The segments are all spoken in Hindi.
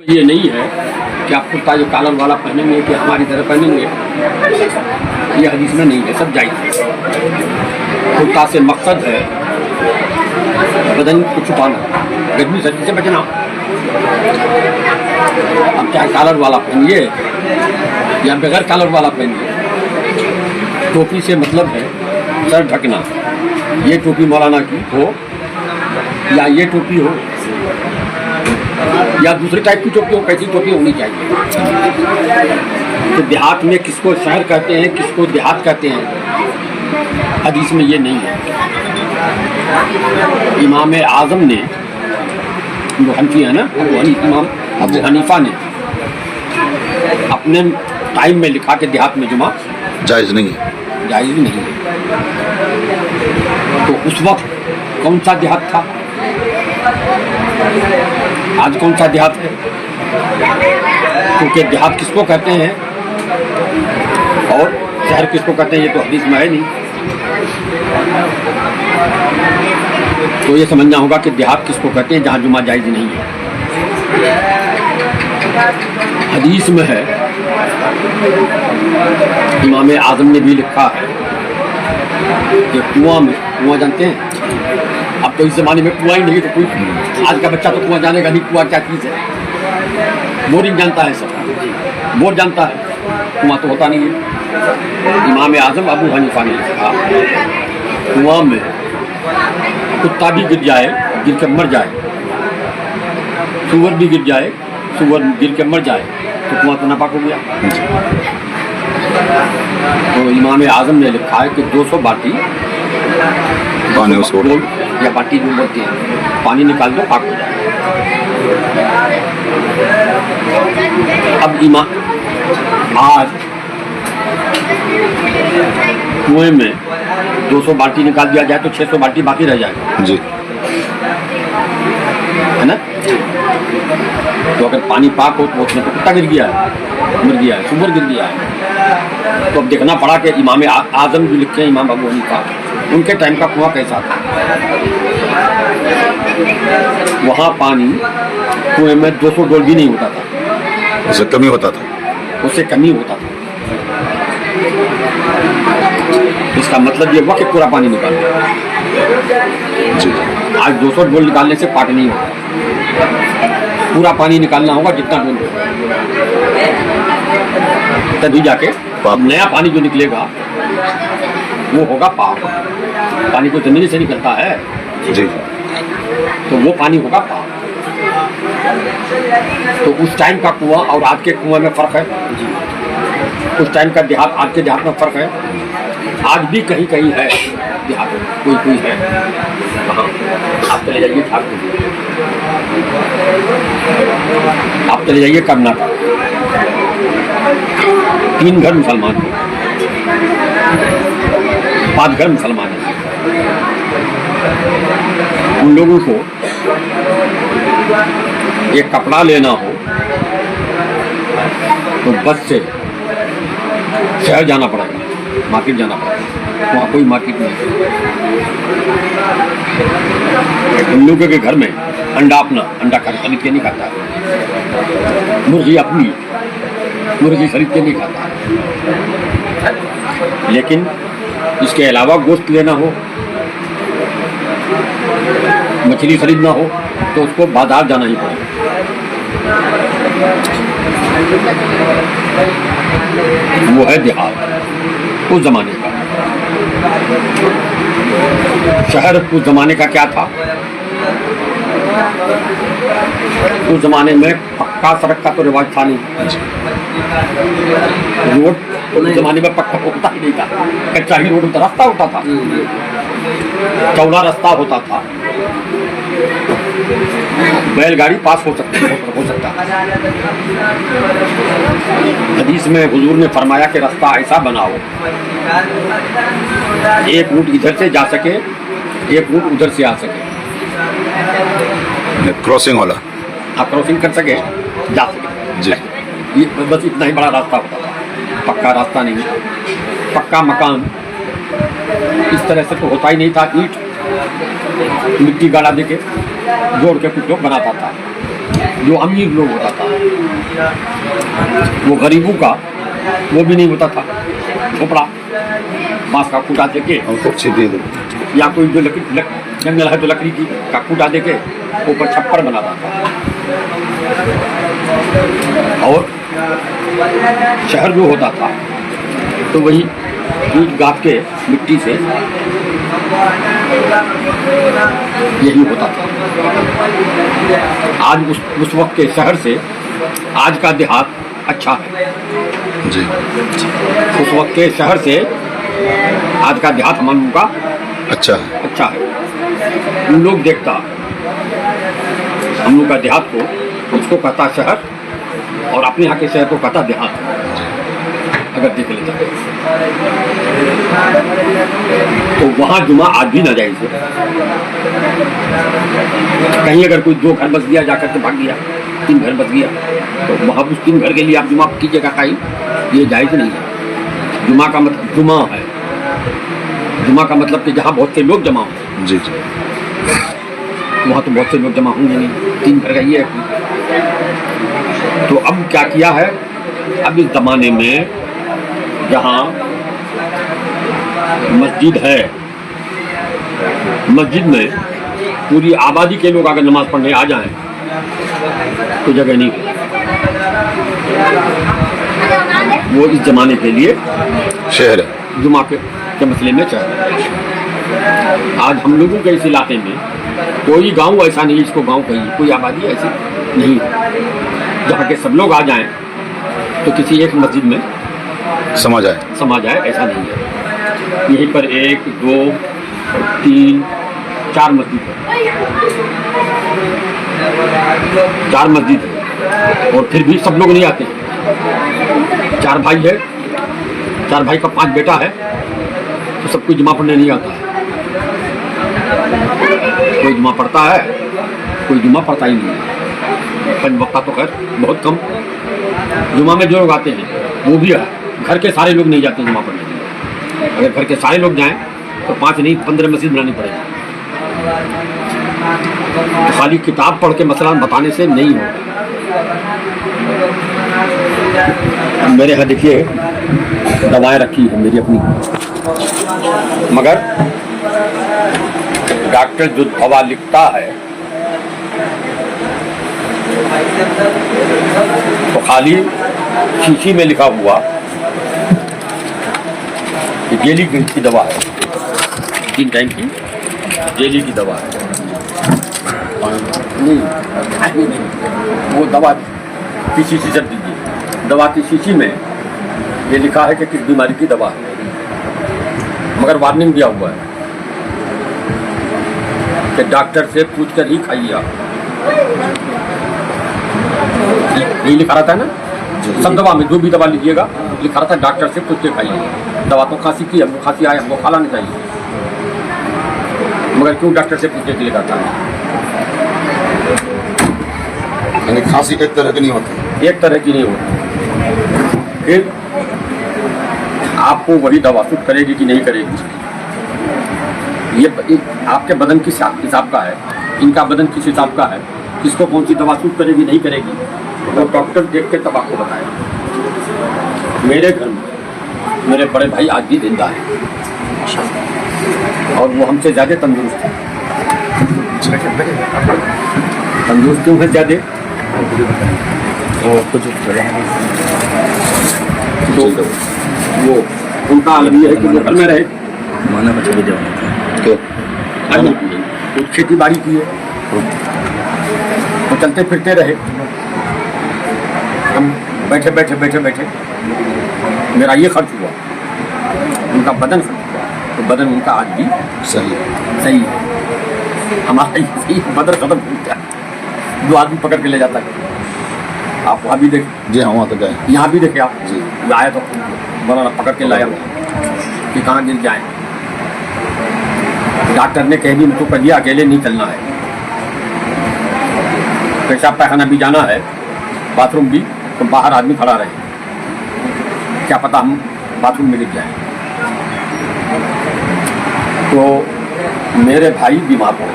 ये नहीं है कि आप कुर्ता जो कॉलर वाला पहनेंगे कि हमारी तरह पहनेंगे, ये हदीस में नहीं है, सब जायज़ है। कुर्ता से मकसद है बदन को छुपाना, गर्मी सर्दी से बचना। अब चाहे कॉलर वाला पहनिए या बगैर कॉलर वाला पहनिए, टोपी से मतलब है सर ढकना। ये टोपी मौलाना की हो या ये टोपी हो या दूसरे टाइप की टोपी हो, कैसी टोपी होनी चाहिए। तो देहात में किसको शहर कहते हैं, किसको देहात कहते हैं, हदीस में ये नहीं है। इमाम आज़म ने, वो हनफी है ना, इमाम अबू हनीफा ने अपने टाइम में लिखा कि देहात में जुमा जायज़ नहीं है, जायज़ नहीं है। तो उस वक्त कौन सा देहात था, आज कौन सा देहात है? क्योंकि देहात किसको कहते हैं और शहर किसको कहते हैं, ये तो हदीस में है नहीं। तो ये समझना होगा कि देहात किसको कहते हैं जहाँ जुमा जायज़ नहीं है। हदीस में है, इमाम आज़म ने भी लिखा है कि कुआं जानते हैं। अब तो इस ज़माने में कुआं ही नहीं, तो कोई आज का बच्चा तो कुआं जानेगा नहीं, कुआं क्या चीज़ है। बोरिंग जानता है सब, बोर जानता है, कुआं तो होता नहीं है। इमाम आज़म अबू हनीफा ने लिखा, कुआं में कुत्ता भी गिर जाए, गिर के मर जाए, सूअर भी गिर जाए, सूअर गिर के मर जाए, तो कुआं तो नापाक हो गया। तो इमाम आज़म ने लिखा है कि 200 बाटी पानी उसको या बाटी जो बोलते हैं, पानी निकाल दो, पाक हो जाए। अब आज कुएं में 200 बाल्टी निकाल दिया जाए तो 600 बाल्टी बाकी रह जाएगा जी, है ना। तो अगर पानी पाक हो तो उसमें तो कुत्ता गिर गया है, मर गया है, सूअर गिर गया है। तो अब देखना पड़ा कि इमाम आज़म जो लिखे हैं, इमाम अबू हनीफा, उनके टाइम का कुआं कैसा था। वहाँ पानी कुएं में 200 डोल भी नहीं होता था, उससे कमी होता था, उससे कमी होता था। इसका मतलब ये हुआ कि पूरा पानी निकाल दिया जी। आज 200 डोल निकालने से पाक नहीं होगा, पूरा पानी निकालना होगा जितना डोल, तभी जाके नया पानी जो निकलेगा वो होगा पाक। पानी तो जमीन से निकलता है जी, तो वो पानी होगा पाक। तो उस टाइम का कुआं और आज के कुएं में फ़र्क है। उस टाइम का देहात, आज के देहात में फ़र्क है। आज भी कहीं कहीं है देहात, कोई है। हाँ, आप चले जाइए ठाकुर, आप चले जाइए कर्नाटक, 3 घर मुसलमान हैं, 5 घर मुसलमान हैं। उन लोगों को एक कपड़ा लेना हो तो बस से शहर जाना पड़ेगा, मार्केट जाना पड़ेगा। वहाँ कोई मार्केट नहीं है। उन लोगों के घर में अंडा अपना, अंडा खरीद के नहीं खाता है, मुर्गी अपनी, मुर्गी खरीद के नहीं खाता है। लेकिन इसके अलावा गोश्त लेना हो, मछली खरीदना हो तो उसको बाजार जाना ही पड़ेगा। वो है देहात उस जमाने का। शहर उस जमाने का क्या था, उस जमाने में पक्का सड़क का तो रिवाज था नहीं। रोड उस जमाने में पक्का होता ही नहीं था, कच्चा ही रोड होता, रास्ता होता था, चौड़ा रास्ता होता था, बैलगाड़ी पास हो सकता। हदीस में हुजूर ने फरमाया कि रास्ता ऐसा बनाओ, एक ऊँट इधर से जा सके, एक ऊँट उधर से आ सके, क्रॉसिंग वाला, आप क्रॉसिंग कर सके, जा सके जी। ये बस इतना ही बड़ा रास्ता होता था, पक्का रास्ता नहीं। पक्का मकान इस तरह से तो होता ही नहीं था, ईंट मिट्टी गाड़ा देके जोड़ के कुछ लोग बनाता था। जो अमीर लोग होता था, वो गरीबों का वो भी नहीं होता था, झोपड़ा बांस का खूंटा देके, हमको सीधे दो। या कोई जो जंगल है तो लकड़ी की का खूंटा देके ऊपर छप्पर बनाता था। और शहर जो होता था तो वही ईंट गाँथ के मिट्टी से यही होता था। आज उस वक्त के शहर से आज का देहात अच्छा है। जी उस वक्त के शहर से आज का देहात हम लोगों का अच्छा है। अच्छा है। उन लोग देखता हम लोग का देहात को, उसको कहता शहर, और अपने यहाँ के शहर को कहता देहात। अगर देख लेता तो वहाँ जुमा आज भी ना जाए। कहीं अगर कोई 2 घर बस गया, जाकर के भाग गया, 3 घर बस गया, तो वहाँ उस 3 घर के लिए आप जुमा कीजिएगा कहीं, ये जायज़ नहीं है। जुमा का मतलब जुमा है। जुमा का मतलब कि जहाँ बहुत से लोग जमा हों। जी जी वहाँ तो बहुत से लोग जमा होंगे नहीं, 3 घर का ये है। तो अब क्या किया है, अब इस ज़माने में जहाँ मस्जिद है, मस्जिद में पूरी आबादी के लोग अगर नमाज पढ़ने आ जाएं तो जगह नहीं है। वो इस जमाने के लिए शहर है। जुमा के मसले में शहर है। आज हम लोगों के इस इलाके में कोई गांव ऐसा नहीं, इसको गांव कहिए, कोई आबादी ऐसी नहीं जहाँ के सब लोग आ जाएं तो किसी एक मस्जिद में समझ आए, ऐसा नहीं है। यहीं पर 1, 2, 3, 4 मस्जिद है, 4 मस्जिद है, और फिर भी सब लोग नहीं आते। 4 भाई है, 4 भाई का 5 बेटा है, तो सब कोई जुमा पढ़ने नहीं आता है। कोई जुमा पढ़ता है, कोई जुमा पढ़ता ही नहीं है। 5 वक्त तो खैर बहुत कम। जुमा में जो लोग आते हैं वो भी है, घर के सारे लोग नहीं जाते जुमा पढ़ने के लिए। अगर घर के सारे लोग जाएं तो 5 नहीं 15 मस्जिद बनानी पड़ेगी। तो खाली किताब पढ़ के मसला बताने से नहीं होगा। मेरे यहाँ देखिए दवाएं रखी है मेरी अपनी, मगर डॉक्टर जो दवा लिखता है तो खाली शीशी में लिखा हुआ जेली की दवा है, 3 टाइम की जेली की दवा है। नहीं, वो दवा की शीशी जब दीजिए, दवा की शीशी में ये लिखा है कि किस बीमारी की दवा है, मगर वार्निंग दिया हुआ है कि डॉक्टर से पूछ कर ही खाइए आप। यही लिखा रहता है ना सब दवा में, जो भी दवा लीजिएगा लिखा रहता है डॉक्टर से पूछ के खाइए। दवा तो खांसी की, हमको खांसी आए हमको खा लानी चाहिए, मगर क्यों डॉक्टर से पूछने के लिए कहता है? यानी खांसी एक तरह की नहीं होती, एक तरह की नहीं होती। फिर आपको वही दवा सूट करेगी कि नहीं करेगी, ये आपके बदन किस हिसाब का है, इनका बदन किस हिसाब का है, किसको कौन सी दवा सूट करेगी नहीं करेगी, तो डॉक्टर देख के तब आपको बताएगा। मेरे घर में मेरे बड़े भाई आज भी जिंदा है और वो हमसे ज़्यादा तंदुरुस्त है। तंदुरुस्त क्यों है ज़्यादा? वो कुछ तो वो उनका अलग है कि वो घर में रहे, माना बच्चे भी क्यों? कुछ खेती बाड़ी की है, वो चलते फिरते रहे। हम बैठे बैठे बैठे बैठे मेरा ये खर्च हुआ, उनका बदन खर्च हुआ, तो बदन उनका आज भी सही सही है। हमारा ये सही बदन खत्म हो गया, जो आदमी पकड़ के ले जाता है। आप वहाँ भी देखें, जी हाँ, वहाँ तो गए यहाँ भी देखे आप जी। आया तो बड़ा पकड़ के लाया कि कहाँ गिर जाए। डॉक्टर ने कह दी तो कहिए अकेले नहीं चलना है, पेशाब पैखाना भी जाना है, बाथरूम भी, तो बाहर आदमी खड़ा रहे, क्या पता हम बाथरूम में गिर जाए। तो मेरे भाई बीमार पड़े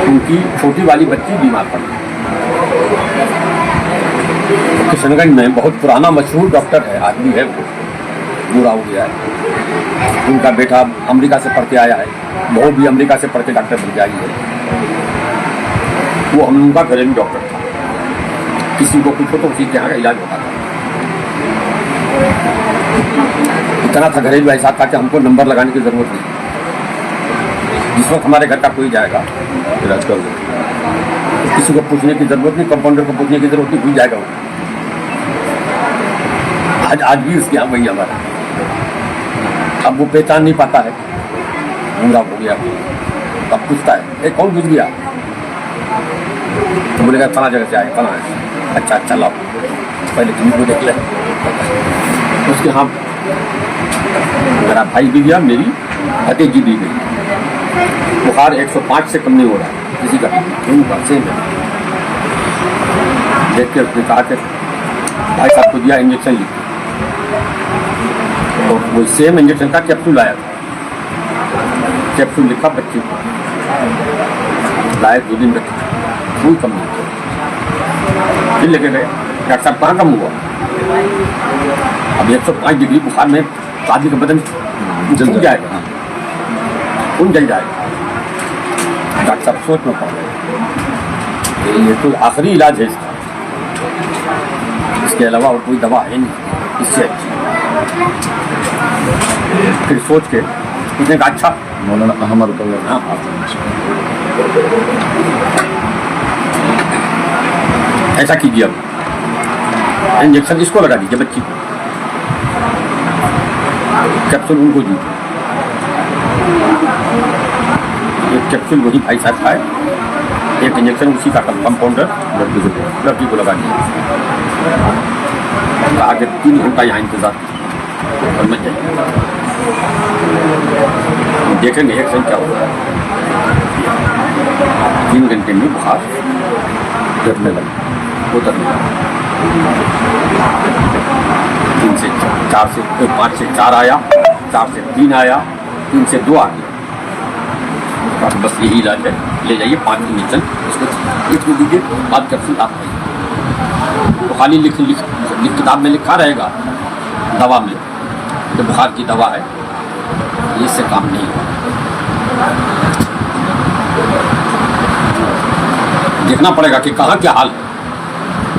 उनकी छोटी वाली बच्ची बीमार पड़ गई। किशनगंज में बहुत पुराना मशहूर डॉक्टर है, आदमी है, वो बूढ़ा हो गया है। उनका बेटा अमेरिका से पढ़ के आया है, बहू भी अमेरिका से पढ़ के डॉक्टर बन के आई है। वो हम उनका घरेलू डॉक्टर था, किसी को कुछ हो तो उसी के यहाँ का इलाज होता था। इतना था घरेलू ऐसा था कि हमको नंबर लगाने की जरूरत नहीं, जिस वक्त हमारे घर का कोई जाएगा इलाज कर दो। किसी को पूछने की जरूरत नहीं, कंपाउंडर को पूछने की जरूरत नहीं, भूल जाएगा वो। आज भी उसके यहाँ वही हमारा। अब वो पहचान नहीं पाता है, बूढ़ा हो गया। अब पूछता है, कौन गुजर गया? तो बोलेगा फला जगह से आए, फला है। अच्छा अच्छा लाओ, पहले तुम को देख ले। उसके यहाँ मेरा भाई भी गया, मेरी भतीजी भी गई। बुखार 105 से कम नहीं हो रहा है किसी का, सेम है। देख के उसने कहा कि भाई साहब को दिया इंजेक्शन लिख, तो वो सेम इंजेक्शन का कैप्सूल आया था। कैप्सूल लिखा बच्चे को, लाए 2 दिन तक कोई कम नहीं हुआ। फिर लेके गए, डॉक्टर साहब कहाँ कम हुआ? अब 105 डिग्री बुखार में आदमी का बदन जल जाएगा, खून जल जाएगा। डॉक्टर साहब सोच में पड़ गए, ये तो आखिरी इलाज है इसका, इसके अलावा और कोई दवा है नहीं इससे अच्छी। फिर सोच के उसने कहा अच्छा मौलाना अहमद हाँ, ऐसा कीजिए, अब इंजेक्शन इसको लगा दीजिए बच्ची को, कैप्सूल उनको दीजिए। एक कैप्सूल वही भाई साहब खाए, एक इंजेक्शन उसी का कंपाउंडर लड़की को लगा दिया। कहा कि 3 घंटा यहाँ इंतजार और मत जाइए, देखेंगे एक क्या होता है। 3 घंटे में बुखार गिरने लगा, उतरने लगा। 3 से 4 से 5 से 4 आया, 4 से 3 आया, 3 से 2 आ गया। बस यही इलाज है, ले जाइए 5 इंजेक्शन इसको लिख दीजिए, बाद कैप्सूल आप खाइए। तो खाली लिख किताब में लिखा रहेगा, दवा में तो बुखार की दवा है, इससे काम नहीं होगा। देखना पड़ेगा कि कहाँ क्या हाल है।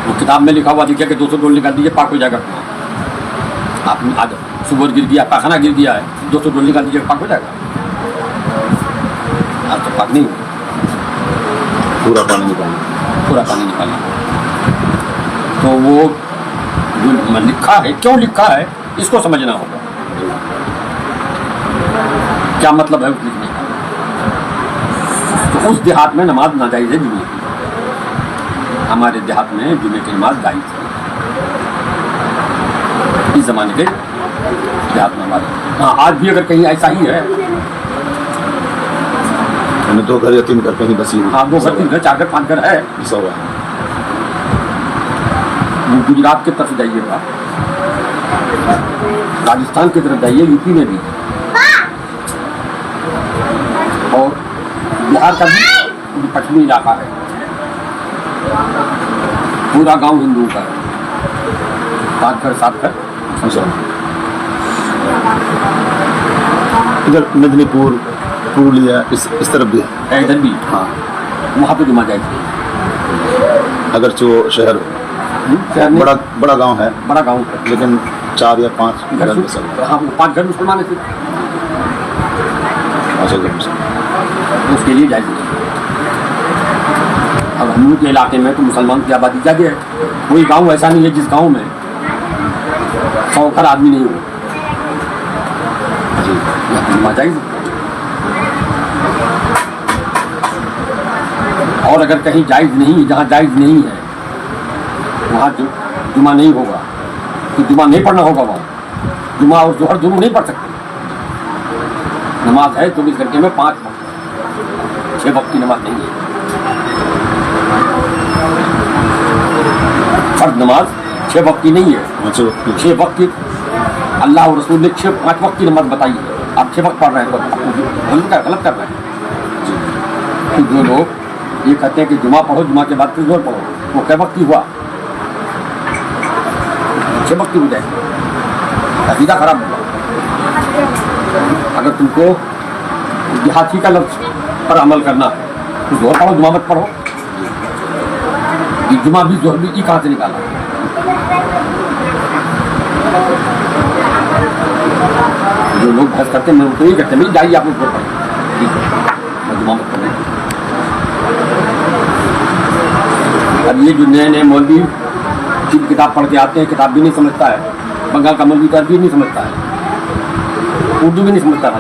वो किताब में लिखा हुआ दिखे कि 200 डोल निकाल दीजिए, पाक हो जाएगा। आप आज सुगर गिर गया, पाखाना गिर गया है, 200 डोल निकाल दीजिए, पाक हो जाएगा। आज तो पाक नहीं होगा, पूरा पानी निकालना, पूरा पानी निकालना। तो वो जो लिखा है, क्यों लिखा है, इसको समझना होगा, क्या मतलब है उस लिखने का। तो उस देहात में नमाज नाजायज़ है जुमे की, हमारे देहात में जुमे की नमाज जायज़ है। इस ज़माने के देहात में हमारे, हाँ आज भी अगर कहीं ऐसा ही है, 2 घर या 3 घर कहीं बसी हुई, हाँ 2 घर 3 घर 4 घर 5 घर है, बसा हुआ है। गुजरात की तरफ जाइएगा, राजस्थान की तरफ जाइए, यूपी में भी, और बिहार का भी पश्चिमी इलाका है, पूरा गांव हिंदुओं का है, 5 घर 7 घर। इधर मेदिनीपुर, पुरुलिया इस तरफ भी है, इधर भी, हाँ। वहाँ पे जुमा जाएगी। अगर जो शहर बड़ा गांव है, बड़ा गांव है, लेकिन 4 या 5 घर घर बसा हुआ है। हाँ 5 घर मुसलमान है, अच्छा घर बसा हुआ है। उसके लिए जाएगी। अब हम लोग के इलाके में तो मुसलमान की आबादी ज़्यादा है, कोई गांव ऐसा नहीं है जिस गांव में 100 घर आदमी नहीं हो, जाएगी। और अगर कहीं जायज़ नहीं है, जहाँ जायज़ नहीं है वहाँ जुमा नहीं होगा, तो जुमा नहीं पढ़ना होगा वहाँ। जुमा और जोहर दोनों नहीं पढ़ सकते। नमाज है 24 घंटे में 5 वक्त, 6 वक्त की नमाज नहीं है। फर्ज नमाज 6 वक्त की नहीं है, 6 वक्त की अल्लाह और रसूल ने 5 वक्त की नमाज बताई है। आप 6 वक्त पढ़ रहे हैं तो गलत कर रहे हैं। तो जो लोग ये कहते हैं कि जुमा पढ़ो, जुमा के बाद फिर जोर पढ़ो। वो कै वक्त की हुआ? 6 वक्त की हो जाए, अकीदा खराब हुआ। अगर तुमको देहाती का लफ्ज पर अमल करना है तो जोर पढ़ो, जुमा मत पढ़ो। ये जुमा भी जोर भी कहाँ से निकाला? जो लोग बहस करते हैं मैं उनको नहीं कहते, नहीं जाइए आप लोग जोर पढ़ो, ठीक है, मैं जुमा मत पढ़ो। अब ये जो नए नए मौलवी की किताब पढ़ के आते हैं, किताब भी नहीं समझता है, बंगाल का मौलवी तो अरबी नहीं समझता है, उर्दू भी नहीं समझता है।